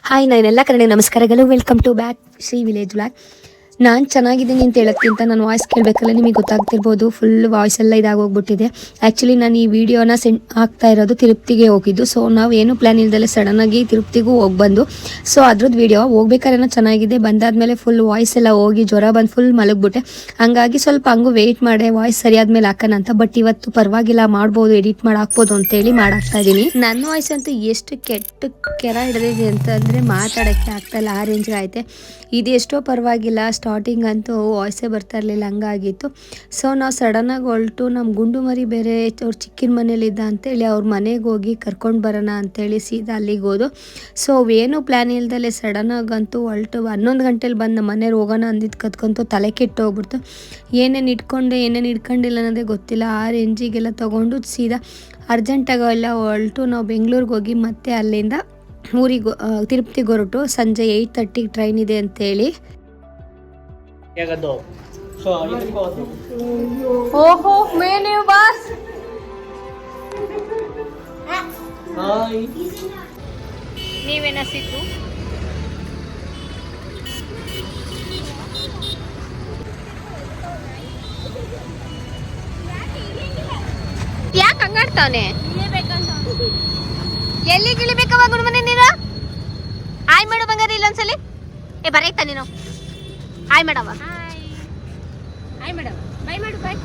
Hi ನಾನೆಲ್ಲ ಕನ್ನಡ ನಮಸ್ಕಾರಗಳು. Welcome to back Shri village blog. ನಾನು ಚೆನ್ನಾಗಿದ್ದೀನಿ ಅಂತ ಹೇಳೋಕ್ಕಿಂತ ನನ್ನ ವಾಯ್ಸ್ ಕೇಳಬೇಕಲ್ಲ, ನಿಮಗೆ ಗೊತ್ತಾಗ್ತಿರ್ಬೋದು. ಫುಲ್ ವಾಯ್ಸ್ ಎಲ್ಲ ಇದಾಗೋಗ್ಬಿಟ್ಟಿದೆ. ಆ್ಯಕ್ಚುಲಿ ನಾನು ಈ ವಿಡಿಯೋನ ಆಗ್ತಾ ಇರೋದು ತಿರುಪ್ತಿಗೆ ಹೋಗಿದ್ದು. ಸೊ ನಾವು ಏನು ಪ್ಲ್ಯಾನ್ ಇಲ್ದಲೆ ಸಡನ್ನಾಗಿ ತಿರುಪ್ತಿಗೂ ಹೋಗಿ ಬಂದು, ಸೊ ಅದ್ರದ್ದು ವಿಡಿಯೋ ಹೋಗ್ಬೇಕಾದ್ರೆ ಚೆನ್ನಾಗಿದೆ. ಬಂದಾದಮೇಲೆ ಫುಲ್ ವಾಯ್ಸ್ ಎಲ್ಲ ಹೋಗಿ ಜ್ವರ ಬಂದು ಫುಲ್ ಮಲಗ್ಬಿಟ್ಟೆ. ಹಂಗಾಗಿ ಸ್ವಲ್ಪ ಹಂಗೂ ವೆಯ್ಟ್ ಮಾಡಿ ವಾಯ್ಸ್ ಸರಿಯಾದ್ಮೇಲೆ ಹಾಕೋಣ ಅಂತ. ಬಟ್ ಇವತ್ತು ಪರವಾಗಿಲ್ಲ, ಮಾಡ್ಬೋದು, ಎಡಿಟ್ ಮಾಡಿ ಹಾಕ್ಬೋದು ಅಂತೇಳಿ ಮಾಡಾಕ್ತಾ ಇದ್ದೀನಿ. ನನ್ನ ವಾಯ್ಸ್ ಅಂತೂ ಎಷ್ಟು ಕೆಟ್ಟ ಕೆರ ಹಿಡಿದಿದೆ ಅಂತಂದರೆ ಮಾತಾಡೋಕ್ಕೆ ಆಗ್ತಾಯಿಲ್ಲ, ಆ ರೇಂಜ್ಗೆ ಐತೆ. ಇದು ಎಷ್ಟೋ ಪರವಾಗಿಲ್ಲ, ಸ್ಟಾರ್ಟಿಂಗ್ ಅಂತೂ ವಾಯ್ಸೇ ಬರ್ತಾ ಇರಲಿಲ್ಲ, ಹಂಗಾಗಿತ್ತು. ಸೊ ನಾವು ಸಡನ್ನಾಗಿ ಹೊರಟು, ನಮ್ಮ ಗುಂಡು ಮರಿ ಬೇರೆ ಅವ್ರ ಚಿಕ್ಕಿನ ಮನೇಲಿದ್ದ ಅಂತೇಳಿ ಅವ್ರ ಮನೆಗೆ ಹೋಗಿ ಕರ್ಕೊಂಡು ಬರೋಣ ಅಂತೇಳಿ ಸೀದಾ ಅಲ್ಲಿಗೆ ಹೋದು. ಸೊ ಅವೇನು ಪ್ಲ್ಯಾನ್ ಇಲ್ದಲೆ ಸಡನ್ನಾಗಂತೂ ಹೊರಟು 11 ಗಂಟೆಲಿ ಬಂದು ನಮ್ಮ ಮನೇಲಿ ಹೋಗೋಣ ಅಂದಿದ್ದು ಕತ್ಕೊಂತು ತಲೆ ಕೆಟ್ಟು ಹೋಗ್ಬಿಡ್ತು. ಏನೇನು ಇಟ್ಕೊಂಡೆ ಏನೇನು ಇಟ್ಕೊಂಡಿಲ್ಲ ಅನ್ನೋದೇ ಗೊತ್ತಿಲ್ಲ. ಆ ರೇಂಜಿಗೆಲ್ಲ ತೊಗೊಂಡು ಸೀದಾ ಅರ್ಜೆಂಟಾಗೆಲ್ಲ ಹೊರಟು ನಾವು ಬೆಂಗಳೂರಿಗೆ ಹೋಗಿ ಮತ್ತೆ ಅಲ್ಲಿಂದ ಊರಿಗೆ ತಿರುಪತಿಗೆ ಹೊರಟು. ಸಂಜೆ 8:30 ಟ್ರೈನ್ ಇದೆ ಅಂತೇಳಿ. ಓಹೋ ಮೇನೆ ಬಾಸ್ ನೀವೇನ ಸಿದ್ದು ಯಾಕೆ ಹಂಗಾಡ್ತಾವನೆ? ಎಲ್ಲಿಗೆ ಇಳಿಬೇಕವ ಗುಡ್ಮನೆ ನೀನು? ಆಯ್ ಮಾಡು ಬಂಗಾರ ಇಲ್ಲೊಂದ್ಸಲಿ. ಏ ಬರೈತ ನೀನು ಆಯ್ ಮಾಡವ. ಆಯ್ ಮೇಡಮ್ ಬೈ ಮಾಡು ಬೈ.